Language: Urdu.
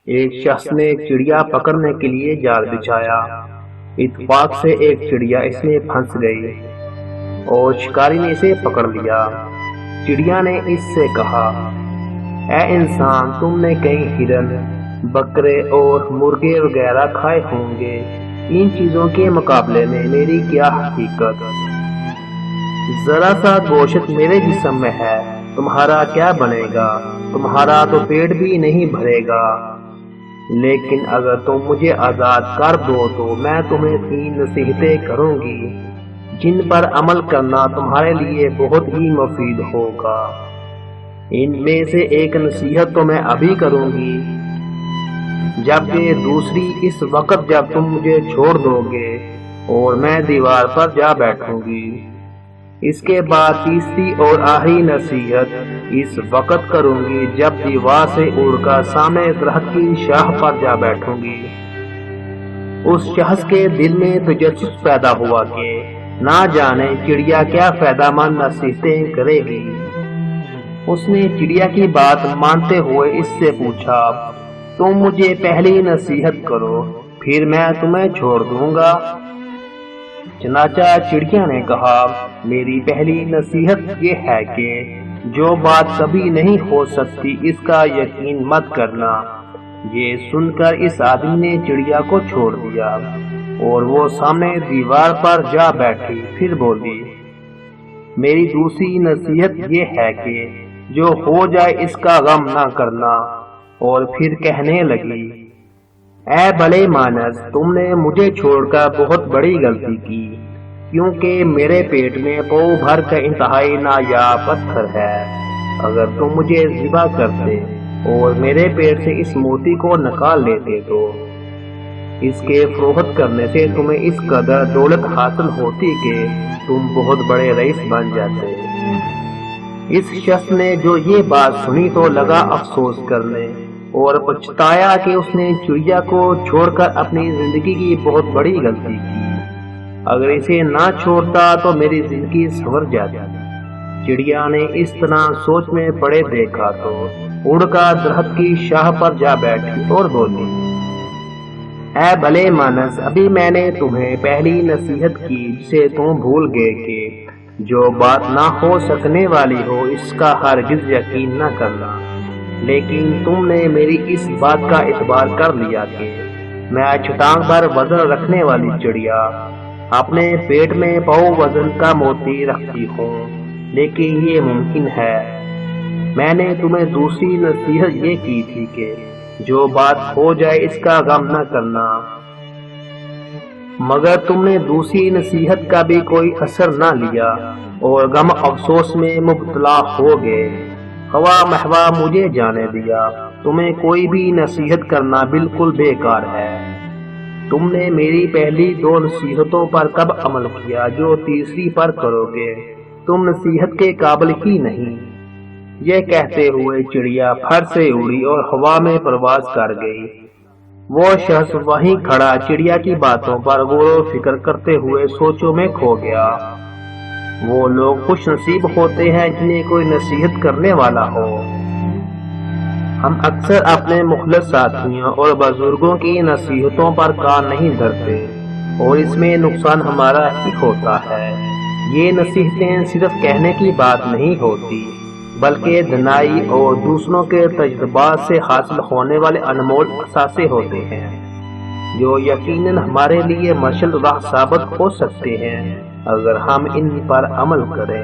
ایک شخص نے چڑیا پکڑنے کے لیے جال بچھایا۔ اتفاق سے ایک چڑیا اس میں پھنس گئی اور شکاری نے اسے پکڑ لیا۔ چڑیا نے اس سے کہا، اے انسان، تم نے کئی ہرن، بکرے اور مرغے وغیرہ کھائے ہوں گے، ان چیزوں کے مقابلے میں میری کیا حقیقت؟ ذرا سا گوشت میرے جسم میں ہے، تمہارا کیا بنے گا؟ تمہارا تو پیٹ بھی نہیں بھرے گا۔ لیکن اگر تم مجھے آزاد کر دو تو میں تمہیں 3 نصیحتیں کروں گی جن پر عمل کرنا تمہارے لیے بہت ہی مفید ہوگا۔ ان میں سے ایک نصیحت تو میں ابھی کروں گی، جبکہ دوسری اس وقت جب تم مجھے چھوڑ دو گے اور میں دیوار پر جا بیٹھوں گی۔ اس کے بعد تیسری اور آخری نصیحت اس وقت کروں گی جب دیوار سے اڑ کر سامنے درخت کی شاخ پر جا بیٹھوں گی۔ اس شخص کے دل میں تجسس پیدا ہوا کہ نہ جانے چڑیا کیا فائدہ مند نصیحتیں کرے گی۔ اس نے چڑیا کی بات مانتے ہوئے اس سے پوچھا، تم مجھے پہلی نصیحت کرو، پھر میں تمہیں چھوڑ دوں گا۔ چنانچہ چڑیا نے کہا، میری پہلی نصیحت یہ ہے کہ جو بات کبھی نہیں ہو سکتی اس کا یقین مت کرنا۔ یہ سن کر اس آدمی نے چڑیا کو چھوڑ دیا اور وہ سامنے دیوار پر جا بیٹھی۔ پھر بولی، میری دوسری نصیحت یہ ہے کہ جو ہو جائے اس کا غم نہ کرنا۔ اور پھر کہنے لگی، اے بھلے مانس، تم نے مجھے چھوڑ کر بہت بڑی غلطی کی، کیونکہ میرے پیٹ میں پاؤ بھر کا انتہائی نایاب پتھر ہے۔ اگر تم مجھے ذبح کرتے اور میرے پیٹ سے اس موتی کو نکال لیتے تو اس کے فروخت کرنے سے تمہیں اس قدر دولت حاصل ہوتی کہ تم بہت بڑے رئیس بن جاتے۔ اس شخص نے جو یہ بات سنی تو لگا افسوس کرنے اور پچھتایا کہ اس نے چڑیا کو چھوڑ کر اپنی زندگی کی بہت بڑی غلطی کی۔ اگر اسے نہ چھوڑتا تو میری زندگی سنور جاتی۔ چڑیا نے اس طرح سوچ میں پڑے دیکھا تو اڑ کر درخت کی شاخ پر جا بیٹھی اور بولی، اے بھلے مانس، ابھی میں نے تمہیں پہلی نصیحت کی جسے تم بھول گئے کہ جو بات نہ ہو سکنے والی ہو اس کا ہرگز یقین نہ کرنا۔ لیکن تم نے میری اس بات کا اعتبار کر لیا کہ میں چٹان پر وزن رکھنے والی چڑیا اپنے پیٹ میں پاؤ وزن کا موتی رکھتی ہوں، لیکن یہ ممکن ہے۔ میں نے تمہیں دوسری نصیحت یہ کی تھی کہ جو بات ہو جائے اس کا غم نہ کرنا، مگر تم نے دوسری نصیحت کا بھی کوئی اثر نہ لیا اور غم افسوس میں مبتلا ہو گئے۔ خواہ مخواہ مجھے جانے دیا، تمہیں کوئی بھی نصیحت کرنا بالکل بیکار ہے۔ تم نے میری پہلی 2 نصیحتوں پر کب عمل کیا جو تیسری پر کرو گے؟ تم نصیحت کے قابل ہی نہیں۔ یہ کہتے ہوئے چڑیا پھر سے اڑی اور ہوا میں پرواز کر گئی۔ وہ شخص وہیں کھڑا چڑیا کی باتوں پر غور و فکر کرتے ہوئے سوچوں میں کھو گیا۔ وہ لوگ خوش نصیب ہوتے ہیں جنہیں کوئی نصیحت کرنے والا ہو۔ ہم اکثر اپنے مخلص ساتھیوں اور بزرگوں کی نصیحتوں پر کان نہیں دھرتے اور اس میں نقصان ہمارا ہی ہوتا ہے۔ یہ نصیحتیں صرف کہنے کی بات نہیں ہوتی، بلکہ دھنائی اور دوسروں کے تجربات سے حاصل ہونے والے انمول اثاثے ہوتے ہیں جو یقیناً ہمارے لیے مشعل راہ ثابت ہو سکتے ہیں اگر ہم ان پر عمل کریں۔